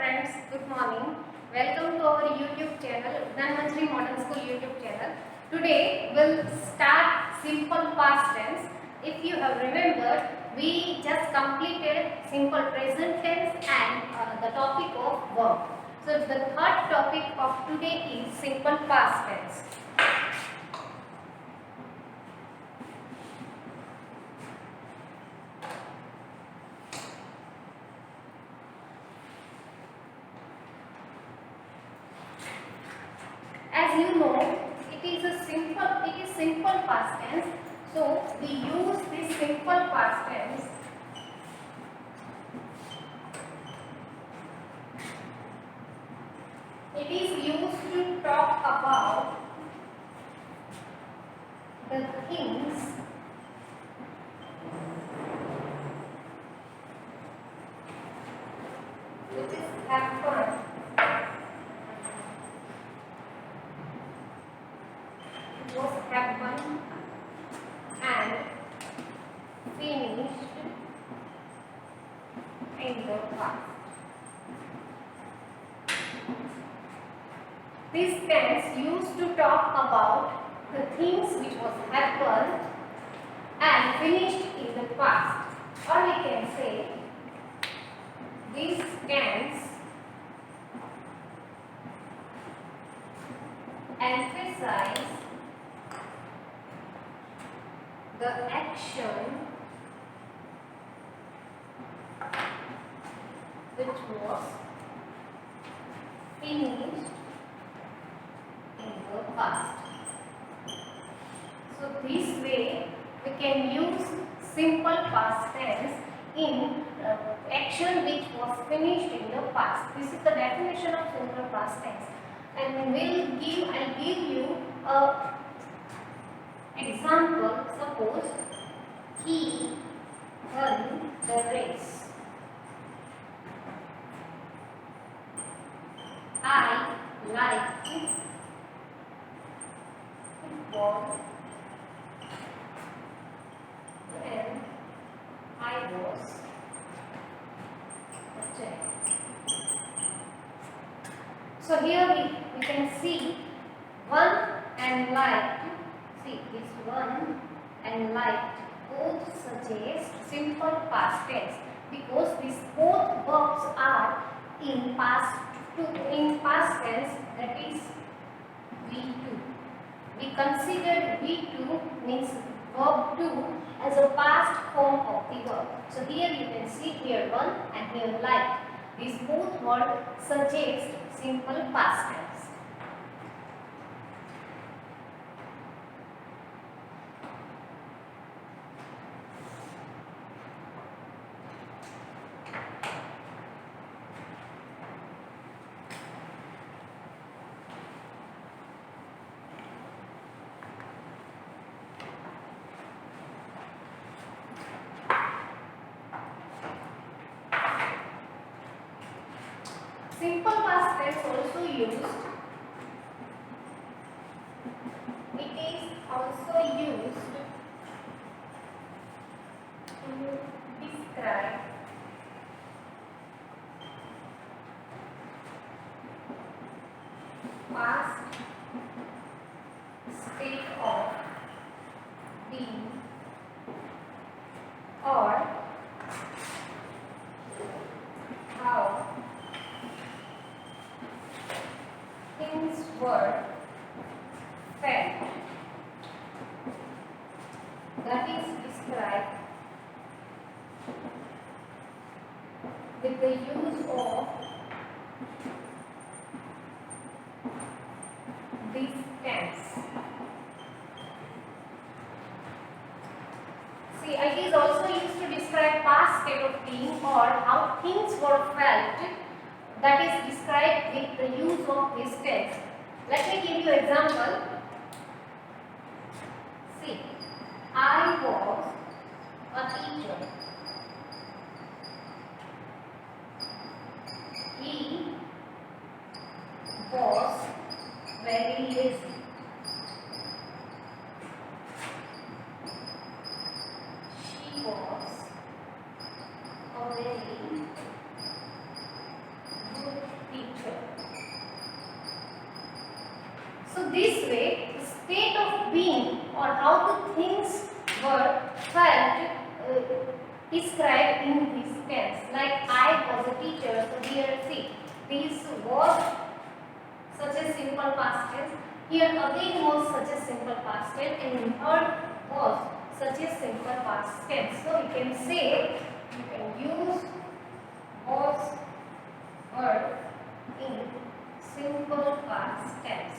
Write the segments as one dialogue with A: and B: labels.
A: friends, good morning. Welcome to our YouTube channel, Dhanvanjari Modern School YouTube channel. Today we'll start simple past tense. If you have remembered, we just completed simple present tense and the topic of verb. So the third topic of today is simple past tense. As you know, it is simple past tense. So we use this simple past tense it is used to talk about the things which is happened was happened and finished in the past. This tense used to talk about the things which was happened and finished in the past. Or we can say this tense emphasize the action which was finished in the past. So this way we can use simple past tense in action which was finished in the past. This is the definition of simple past tense. And I'll give you a example. Suppose he won the race. I liked football when I was a child. So here we can see one and liked. See, this one and liked both suggest simple past tense because these both verbs are in past tense, that is V2. We considered V2 means verb 2 as a past form of the verb. So here you can see here one and here liked. These both words suggest simple past tense. Simple past tense also used. It is also used to describe past state of being or how things were felt. That is described with the use of this tense. See, it is also used to describe past state of being or how things were felt. That is described with the use of this tense. Let me give you an example. See, I was a teacher. He was very lazy. She was a very good described in this tense. Like I was a teacher, so here see, this was such a simple past tense. Here again was such a simple past tense, and third was such a simple past tense. So we can say, you can use was word in simple past tense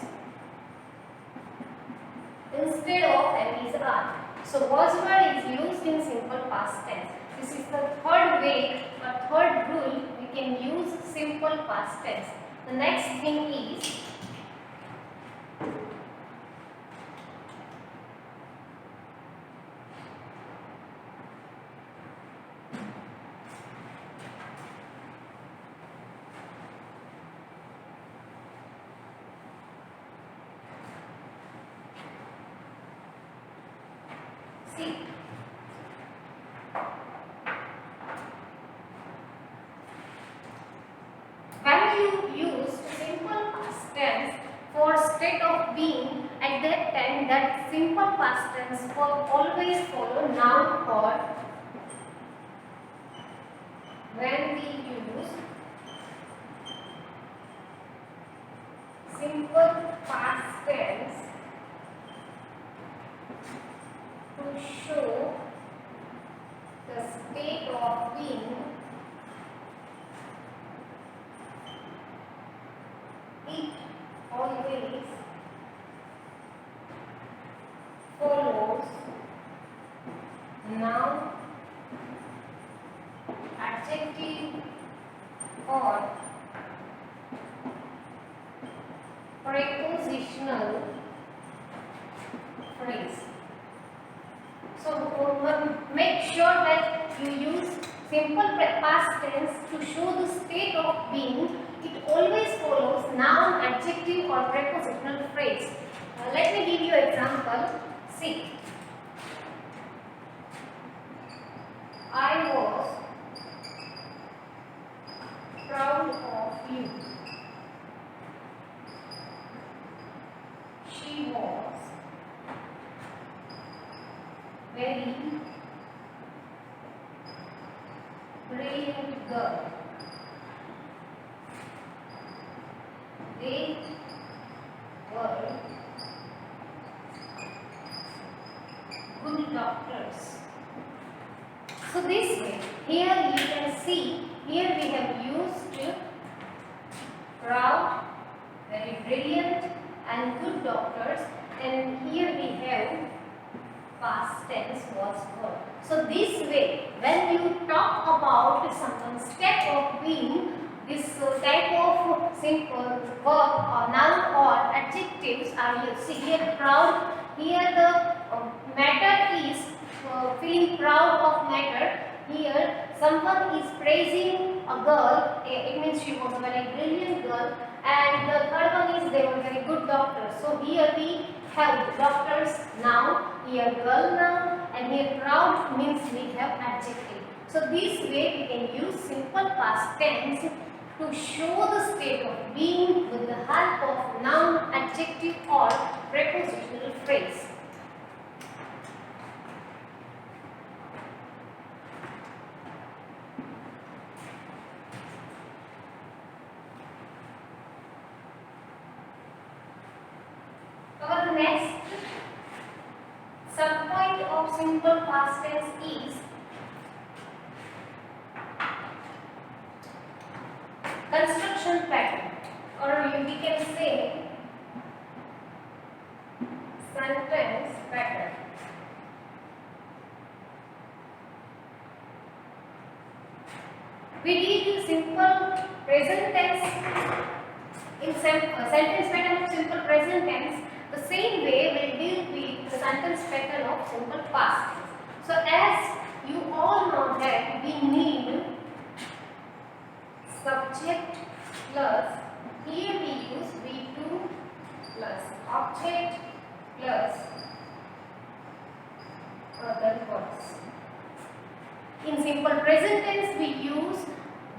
A: instead of an is are. So was word is used in simple past tense. This is the third way or third rule we can use simple past tense. The next thing is see. When you use simple past tense for state of being, at that time that simple past tense will always follow noun or when we use simple past tense to show the state of being, it always follows noun, adjective or prepositional phrase. So make sure that you use simple past tense to show the state of being. It always follows noun, adjective or prepositional phrase. Let me give you an example. See, I was proud of you. She was very brilliant girl. They were good doctors. So this way, here you can see, here we have used proud, very brilliant and good doctors, and here we have past tense was verb. So this way, when you talk about someone's state of being, this type of simple verb or noun or adjectives are used. See here proud, here the matter is feeling proud of matter. Here someone is praising a girl, it means she was a very brilliant girl, and the third one is they were very good doctors. So here we have doctors noun, here girl noun, and here proud means we have adjective. So this way we can use simple past tense to show the state of being with the help of noun, adjective or prepositional phrase. Our next subpoint of simple past tense is construction pattern, or we can say sentence pattern. We did simple present tense in sentence pattern of simple present tense. The same way we'll deal with the sentence pattern of simple past tense. So as you all know that we need subject plus, here we use V2 plus object plus other words. In simple present tense we use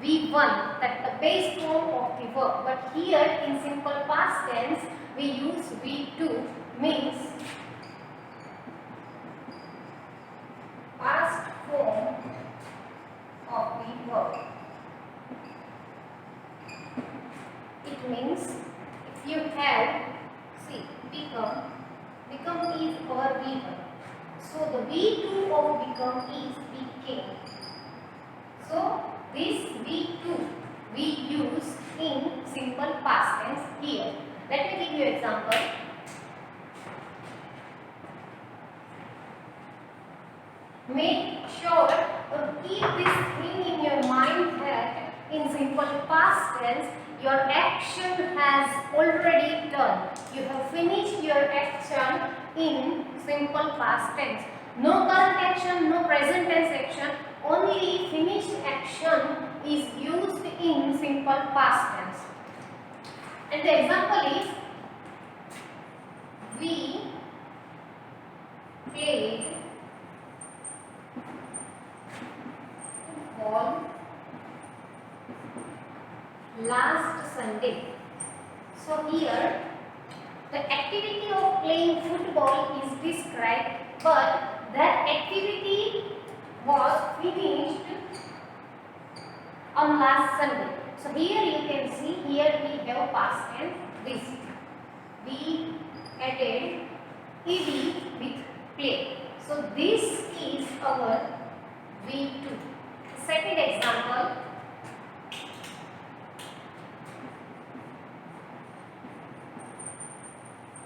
A: V1, that the base form of the verb, but here in simple past tense we use V2, means past form V2 of become is became. So this V2 we use in simple past tense here. Let me give you example. Make sure or keep this thing in your mind that in simple past tense your action has already done. You have finished your action in simple past tense. No current action, no present tense action, only finished action is used in simple past tense. And the example is we played football last Sunday. So here the activity of playing football is described, but that activity was finished on last Sunday. So here you can see, here we have past tense this. We added ed with play. So this is our V2. Second example.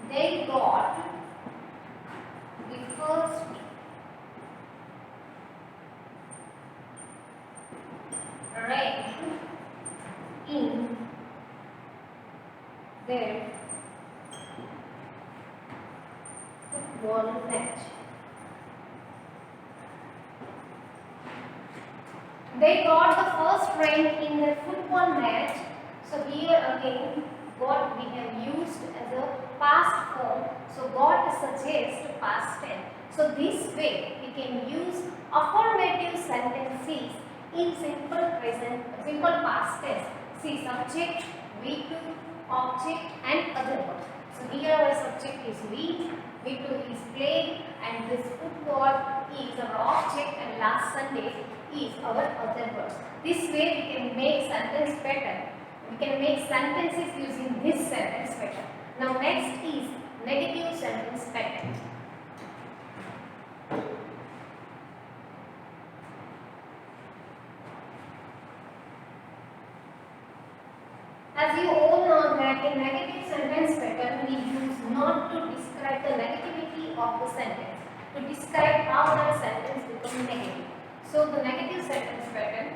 A: They got the first rank in their football match. They got the first rank in their football match. So here again got we have used as a past form. So got suggests past tense. So this way we can use affirmative sentences in simple past tense. See, subject, V2, object and other words. So here our subject is we, V2 is play, and this football is our object, and last Sunday is our other words. This way we can make sentence pattern. We can make sentences using this sentence pattern. Now next is negative sentence pattern. As you all know that in negative sentence pattern we use not to describe the negativity of the sentence, to describe how the sentence becomes negative. So the negative sentence pattern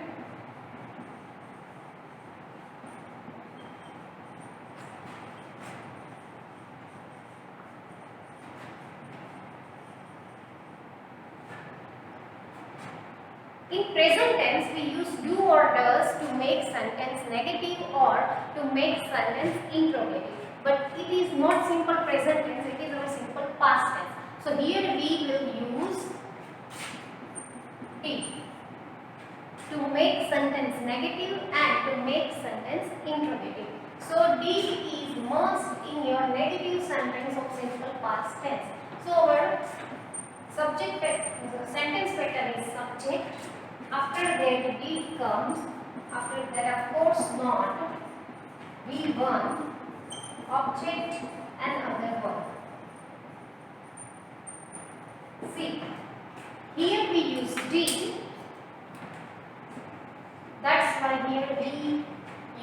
A: in present tense we use do or does to make sentence negative or to make sentence interrogative. But it is not simple present tense, it is our simple past tense. So here we will use did to make sentence negative and to make sentence interrogative. So did is must in your negative sentence of simple past tense. So our subject sentence pattern is subject. After that did comes, after that of course not, V1, object and other verb. See, here we use did, that's why here we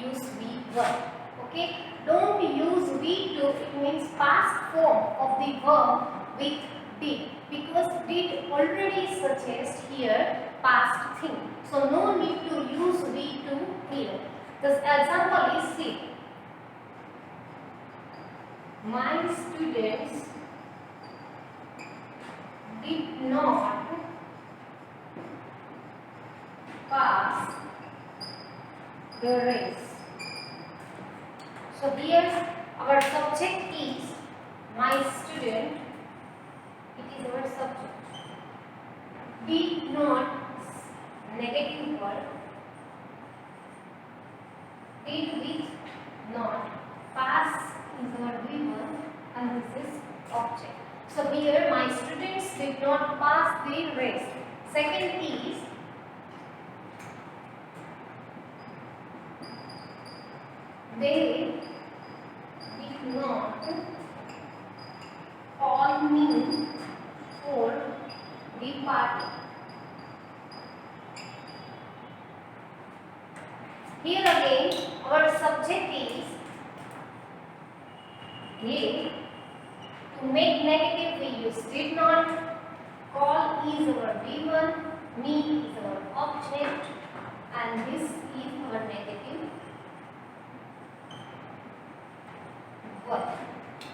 A: use V1. Okay, don't use V2, it means past form of the verb with did, because did already suggests here past thing. So no need to use V2 here. The example is see. My students did not pass the race. So here our subject is my student. It is our subject. Did not negative word. Did with not. Pass is our V1 and this is object. So here my students did not pass the race. Second is they did not call me for Departed. Here again our subject is did. To make negative we use did not. Call is our V1, me is our object, and this is our negative verb.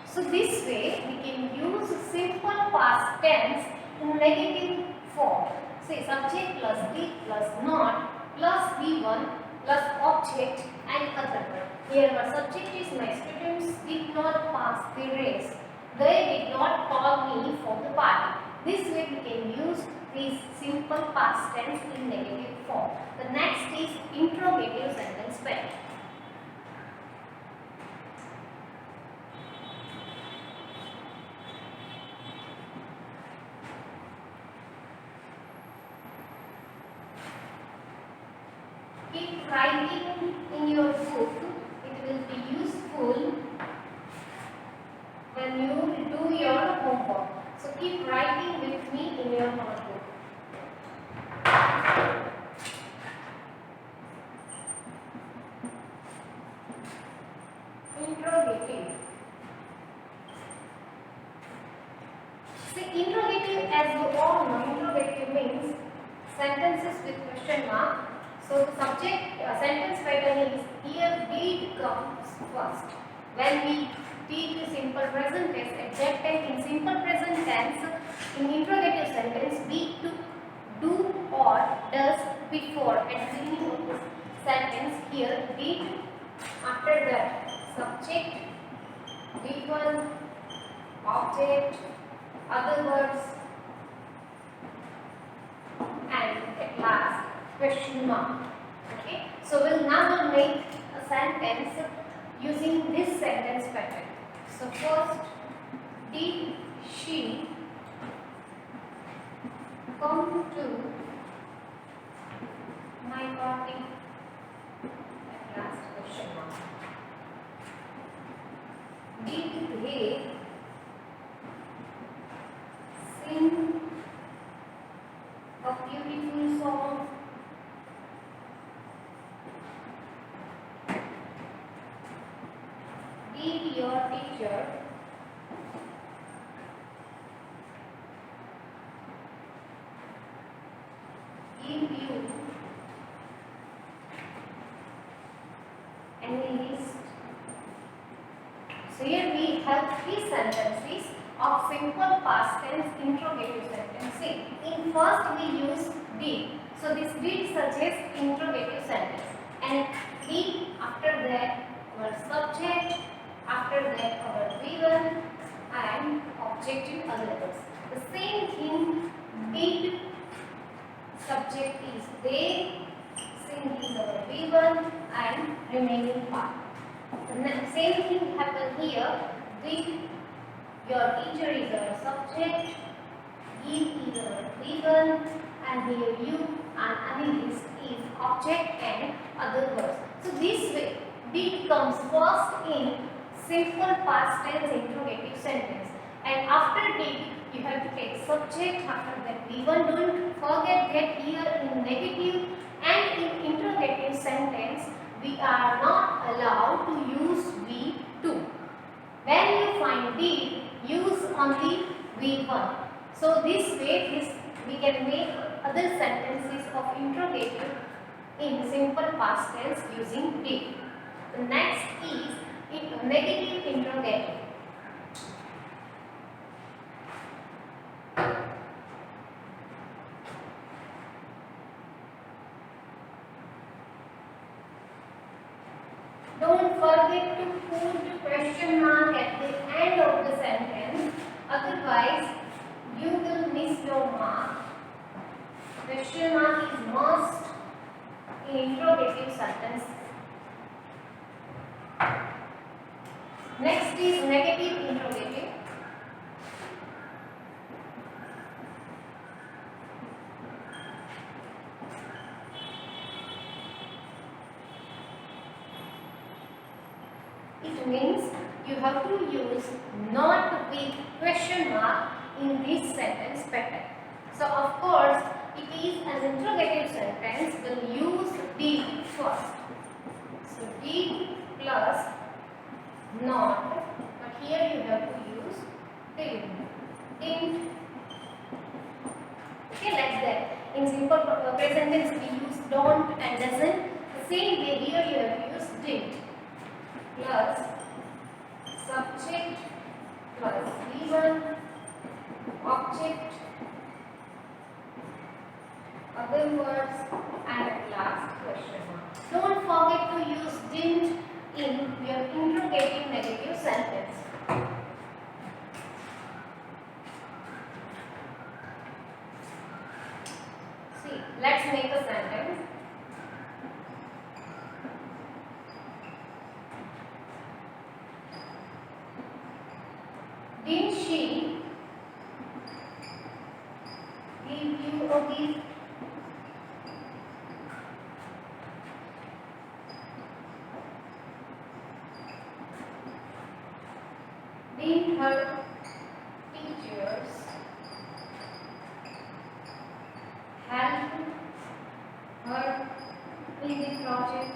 A: So this way we can use simple past tense in negative form. Say subject plus did plus not plus V1 plus object and other verb. Here our subject is my students did not pass the race. They did not call me for the party. This way we can use this simple past tense in negative form. The next is interrogative sentence pattern. Keep writing in your book. It will be useful when you do your homework. So keep writing with me in your notebook. Interrogative. See, interrogative, as you all know, interrogative means sentences with question mark. So the subject sentence pattern is here did comes first. When we teach the simple present tense, exact tense in simple present tense, in interrogative sentence we took do or does before at the beginning of this sentence. Here did, after that subject, V1, object, other words, and at last question mark. Okay, so we'll make a sentence using this sentence pattern. So first, did she come to my party? At last question mark. Did they sing a beautiful song? Did your teacher give you any list? So here we have three sentences of simple past tense interrogative sentence. See, in first we use did. So this did suggests interrogative sentence, and did, after that our subject, after that our V1 and objective other words. The same thing, did subject is they, sing is our V1 and remaining part. The same thing happen here. Did your teacher is our subject, give is our V1, and here you and Annalise is object and other words. So this way did comes first in simple past tense interrogative sentence, and after did you have to take subject, after that V1. Don't forget that here in negative and in interrogative sentence we are not allowed to use V2. When you find did, use only V1. So this way we can make other sentences of interrogative in simple past tense using did. The next is negative interrogative. Don't forget to put question mark at the end of the sentence, otherwise you will miss your mark. Question mark is must in interrogative sentence. Next is negative interrogative. It means you have to use not with question mark in this sentence pattern. So of course, it is an interrogative sentence. We'll use did first. So did plus not, but here you have to use didn't. Didn't. Okay, like that. In simple present tense we use don't and doesn't. The same way here you have to use did plus subject plus V1 object, other words, and at last question mark. Don't forget to use didn't in your interrogative negative sentence. See, let's make a sentence. Didn't she give you a gift? Didn't her teachers help her in the project?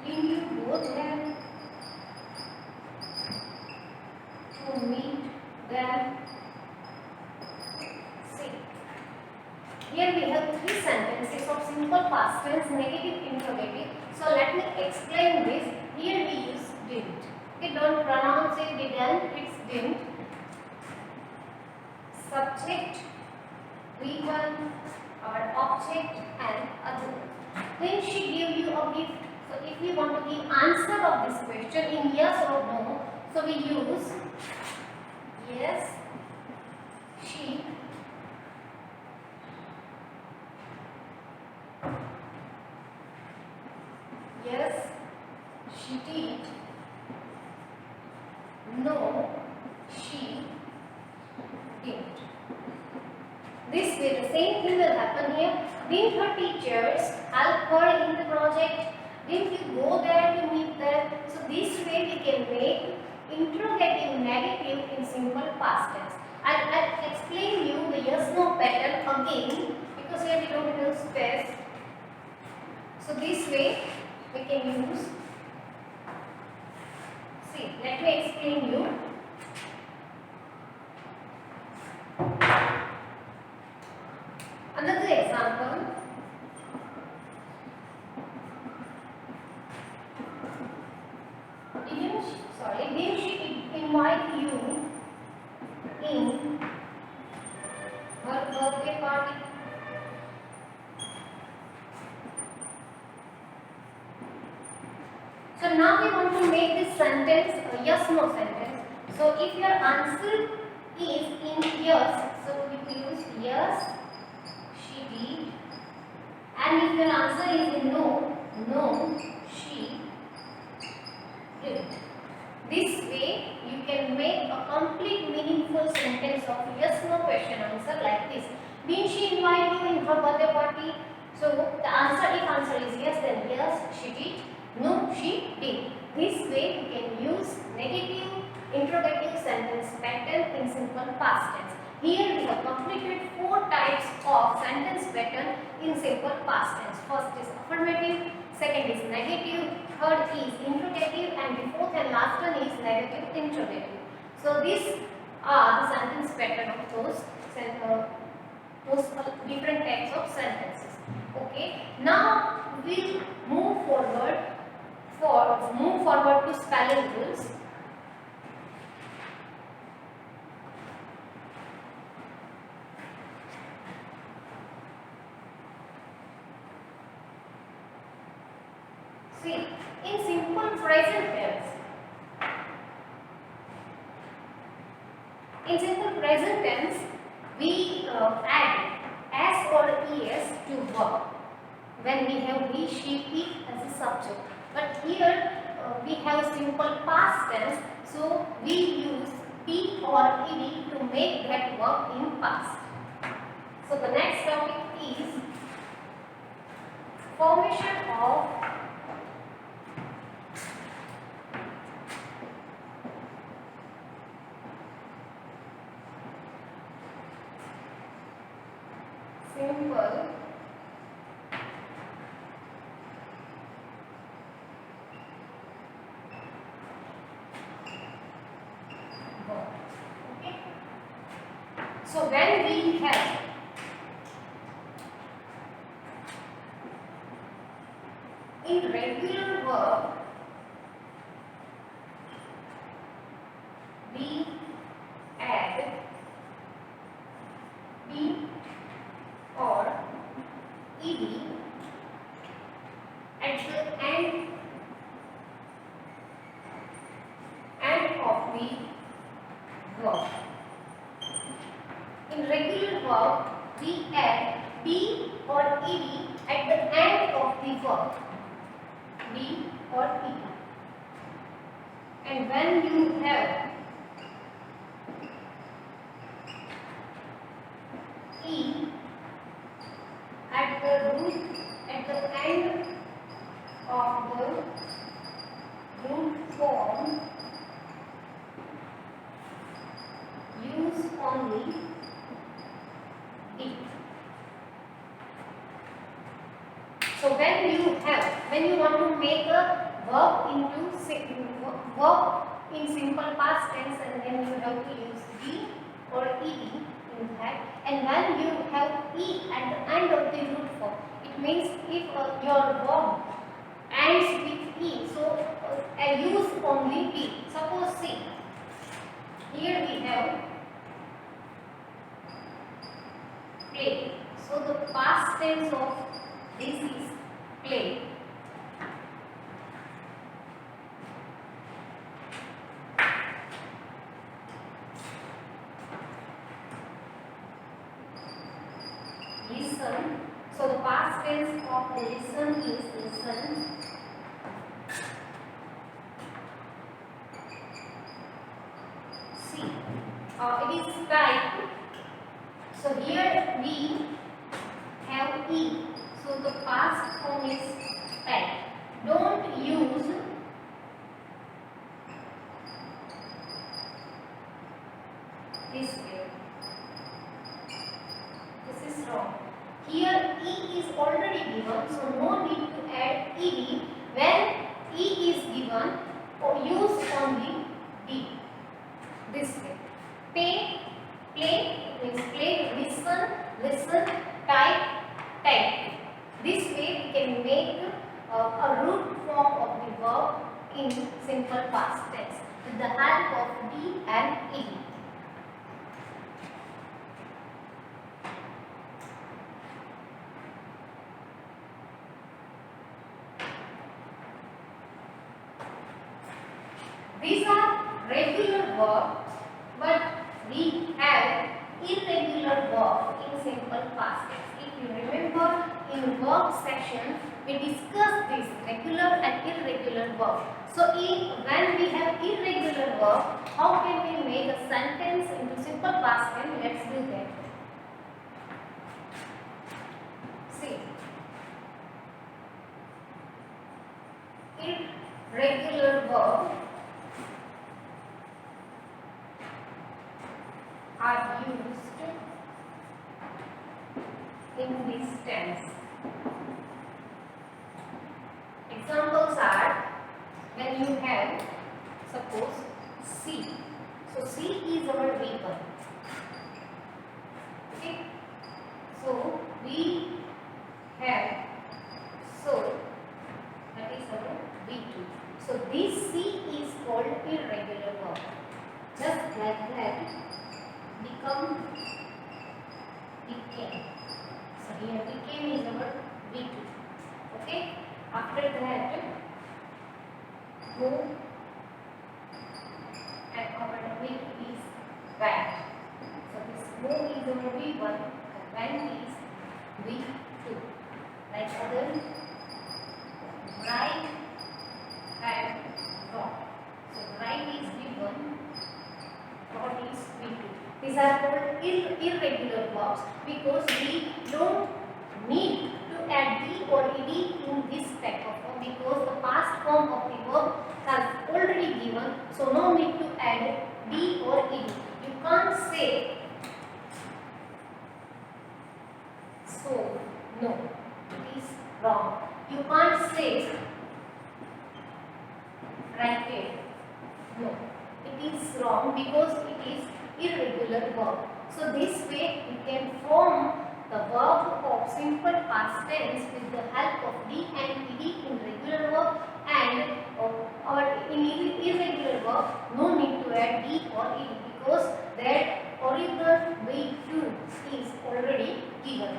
A: Didn't you go there to meet them? See, here we have three sentences of simple past tense, negative, interrogative. So let me explain this. Here we use didn't. Okay, don't pronounce it didn't, it's didn't. Subject, V1, or object, and other. When she gave you a gift, so if we want to give answer of this question in yes or no, so we use yes, she, yes, she did, no, she didn't. This way, the same thing will happen here. Didn't her teachers help her in the project? Didn't you go there to meet them? So this way we can make interrogative negative in simple past tense. I'll explain you the yes no pattern again because here we don't use space. So this way we can use. See, let me explain you. Another example. Didn't she invite you in her birthday party? So now we want to make this sentence a yes no sentence. So if your answer is in yes, so we use yes, she did. And if your answer is in no, no, she didn't. This way you can make a complete meaningful sentence of yes no question answer like this. Didn't she invite you in her birthday party? So the answer, if answer is yes, then yes, she did. No, she did. This way you can use negative interrogative sentence pattern in simple past tense. Here we have completed 4 types of sentence pattern in simple past tense. First is affirmative, second is negative, third is interrogative, and the fourth and last one is negative interrogative. So these are the sentence pattern of those different types of sentences. Okay. Now we'll move forward to spelling rules. See, in simple present tense, we add s or es to verb when we have he, she, it as a subject. But here we have simple past tense, so we use p or ed to make that verb in past. So the next topic is formation of simple verb. Okay. So when we have in regular verb, we add be or ed at the end of the verb. In regular verb, we add be or ed at the end of the verb. Be or ed. And when you have e at the root, at the end of the root form, use only be. So when you want to make a verb into verb in simple past tense, and then you have to use be or ed in that. And when you have e at the end of the root form, it means if your verb ends with e, so use only be. Suppose see, here we have play. So the past tense of this is play. Listen. So the past tense of listen is listen. See, it is type. So here we have e. So the past form is type. Don't use this way. This is wrong. Here e is already given, so no need to add ed. When e is given, or use only be. This way. Play means play, listen, type. This way we can make a root form of the verb in simple past tense with the help of be and ed. These are regular verbs, but we have irregular verb in simple past tense. If you remember, in verb section we discussed this regular and irregular verb. So when we have irregular verb, how can we make a sentence into simple past tense? Let's do that. See, irregular verb are used in this tense. Examples are when you have, suppose, C. So C is our vehicle. Okay. So we have so that is our V2. So this C is called irregular verb. Just like that, became. So here became is our V2. Okay. After that, go and our V is went. So this move is our V1 and went is V2. Like other right and wrong. So right is V1, wrong is V2. These are called irregular verbs because we don't need to add be or ed in this type of verb because the past form of the verb has already given, so no need to add be or ed. You can't say writed. No, it is wrong because it is irregular verb. So this way we can form the verb of simple past tense with the help of D and ed in regular verb, and our in irregular verb no need to add D or ed because that original V2 is already given.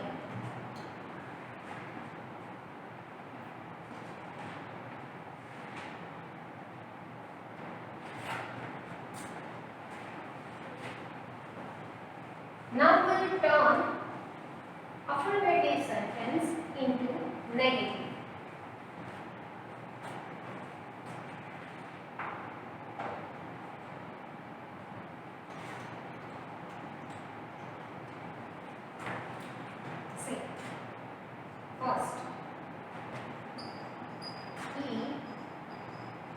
A: Now we will turn affirmative sentence into negative. See, first, he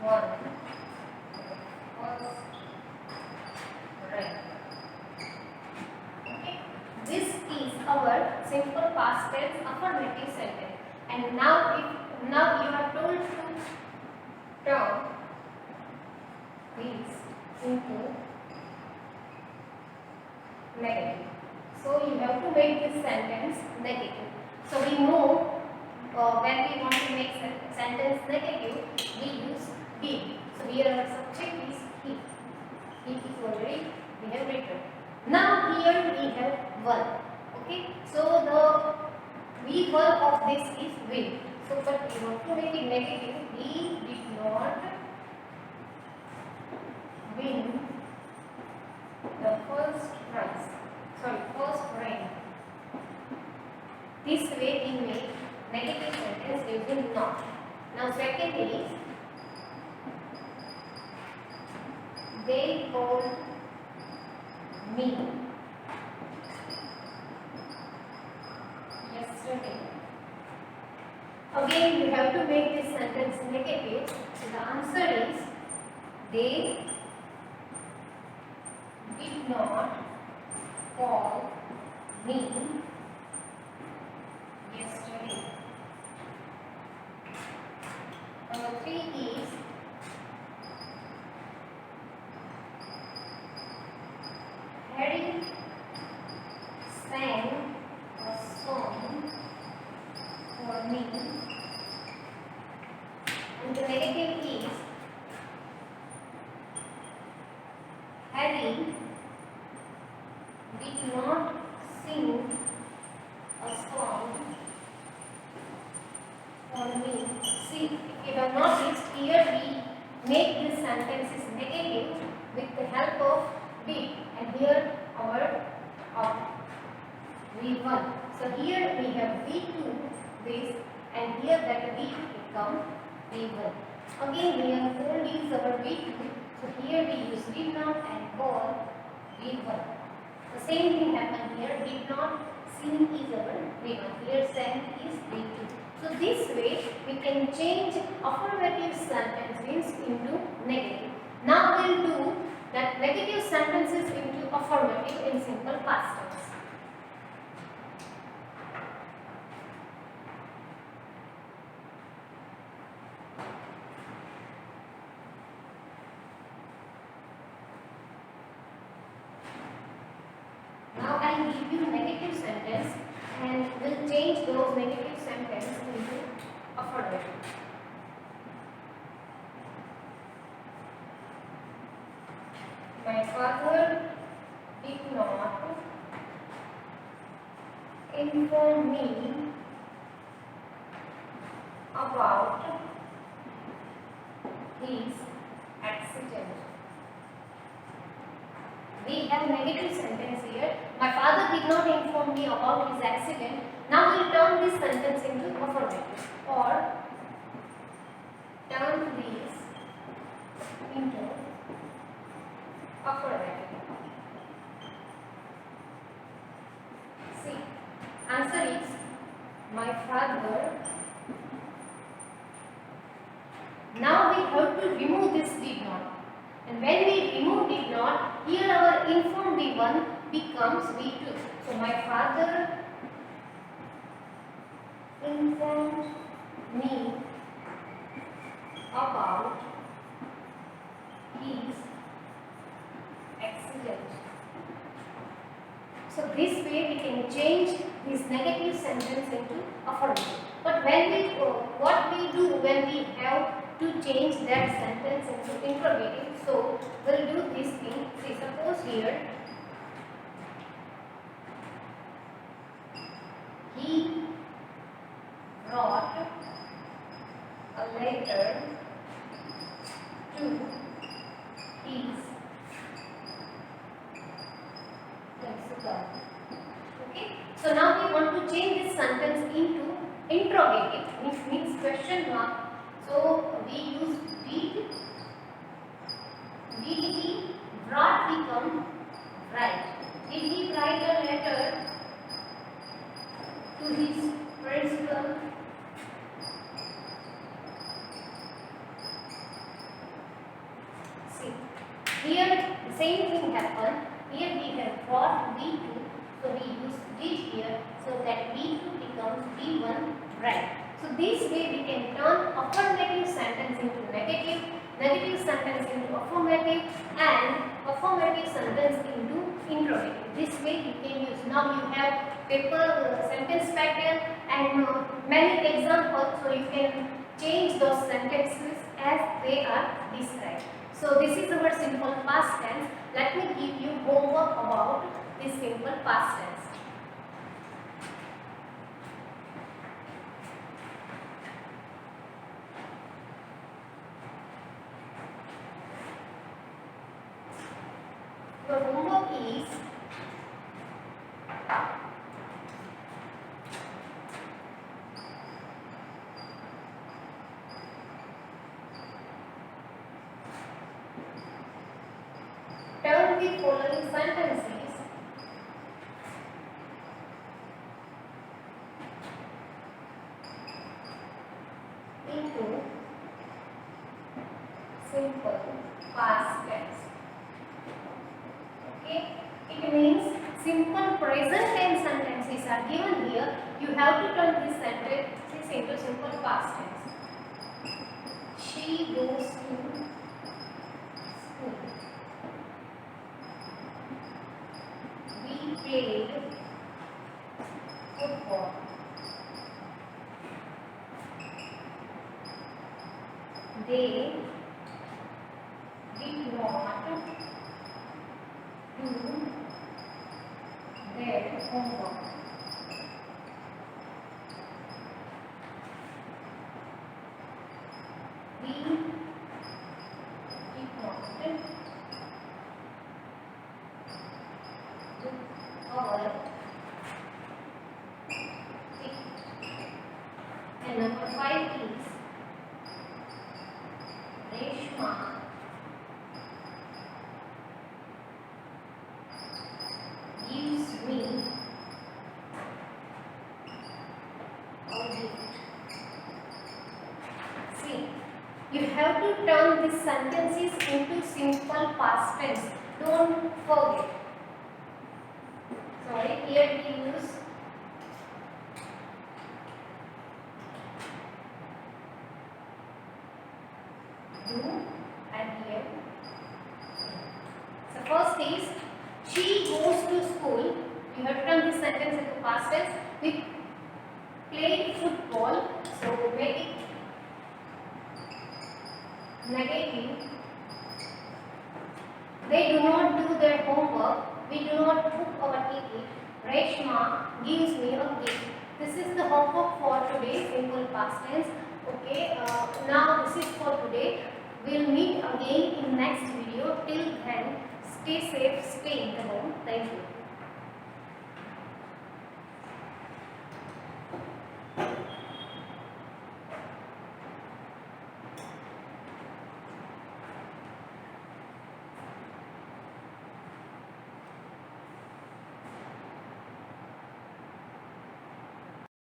A: won first rank. Okay, this is our simple past tense affirmative sentence. And now you are told to turn this into negative. So you have to make this sentence negative. So we know when we want to make sentence negative, we use did. So here our subject is he. He is already we have written. Now here we have one. Okay. So the V1 of this is win. So but we want to make it negative. He did not win the first prize. Sorry, first rank. This way we make negative sentence using not. Now second is they called me yesterday. Again you have to make this sentence negative. So the answer is they did not call me yesterday. Number 3 is Harry sang a song for me. And the negative is Harry did not sing a song for me. See, if you have noticed here we make this sentence is negative with the help of did, and here our V1. So here we have V2 this, and here that V2 become V1. Again we have called is our V2. So here we use did not and call V1. The same thing happened here. Did not sing is our V1. Here sang is V2. So this way we can change affirmative sentences into negative. Now we will do that negative sentences into affirmative in simple past tense. Now I will give you negative sentence and will change those negative sentences into affirmative. My father did not inform me about his accident. We have negative sentence here. My father did not inform me about his accident. Now we will turn this sentence into affirmative, or turn this into affirmative. See, answer is my father. Now we have to remove this did not. And when we remove did not, here our inform V1 becomes V2. So my father informed me about is excellent. So this way we can change this negative sentence into affirmative. But when we what we do when we have to change that sentence into interrogative, so we'll do this thing. See, suppose here he brought a letter to his principal. Okay, so now we want to change this sentence into interrogative, which means question mark. So we use did he brought become right. Did he write a letter to his principal? See, here the same thing happened. Here we have brought V2, so we use did here, so that V2 becomes V1 right. So this way we can turn affirmative sentence into negative, negative sentence into affirmative, and affirmative sentence into interrogative. This way you can use. Now you have paper sentence pattern and many examples, so you can change those sentences as they are described. So this is our simple past tense. Let me give you homework about this simple past tense. Your homework is turn the following sentences into simple past tense. Okay, it means simple present tense sentences are given here. You have to turn these sentences into simple past tense. She goes to school. We played football. They did not do their homework. We did not do our ticket. And number 5 is Reshma gives me a gift. See, you have to turn these sentences into simple past tense. Don't forget. Sorry, here we use do and here. So first is she goes to school. You have to turn this sentence into past tense. We played football, so make it negative. They do not do their homework. We do not book our ticket. Reshma gives me a gift. This is the homework for today, simple past tense. Okay, now this is for today. We'll meet again in next video. Till then, stay safe, stay in the home. Thank you.